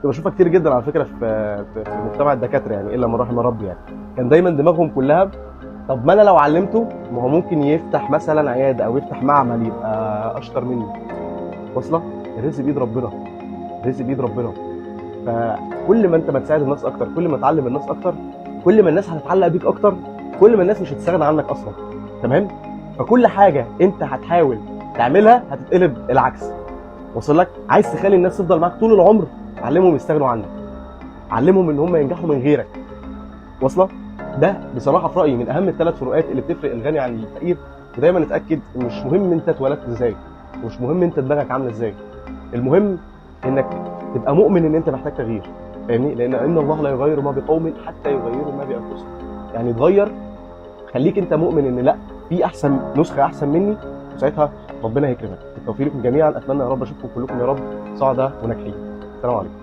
كنت بشوفها كتير جدا على فكره في مجتمع الدكاتره، يعني الا من رحم ربي يعني. كان دايما دماغهم كلها طب ما انا لو علمته ما هو ممكن يفتح مثلا عياده او يفتح معمل يبقى اشطر مني. واصله؟ الرزق بايد ربنا، الرزق بايد ربنا. فكل ما انت ما تساعد الناس اكتر، كل ما تعلم الناس اكتر، كل ما الناس هتتعلق بيك اكتر، كل ما الناس مش هتستغنى عنك اصلا. تمام؟ فكل حاجه انت هتحاول تعملها هتتقلب العكس. وصل لك؟ عايز تخلي الناس تفضل معاك طول العمر، علمهم يستغنوا عنك، علمهم ان هم ينجحوا من غيرك. واصله؟ ده بصراحه في رايي من اهم الثلاث فروقات اللي بتفرق الغني عن الفقير. ودايما اتاكد ان مش مهم انت اتولدت ازاي، ومش مهم انت دماغك عامله ازاي، المهم انك تبقى مؤمن ان انت محتاج تغيير. فاهمني؟ لان ان الله لا يغير ما بقوم حتى يغيروا ما بانفسهم. يعني تغير، خليك انت مؤمن ان لا، في احسن نسخه احسن مني، وساعتها ربنا هيكرمك. بالتوفيق لكم جميعا، اتمنى يا رب اشوفكم كلكم يا رب سعداء وناجحين. السلام عليكم.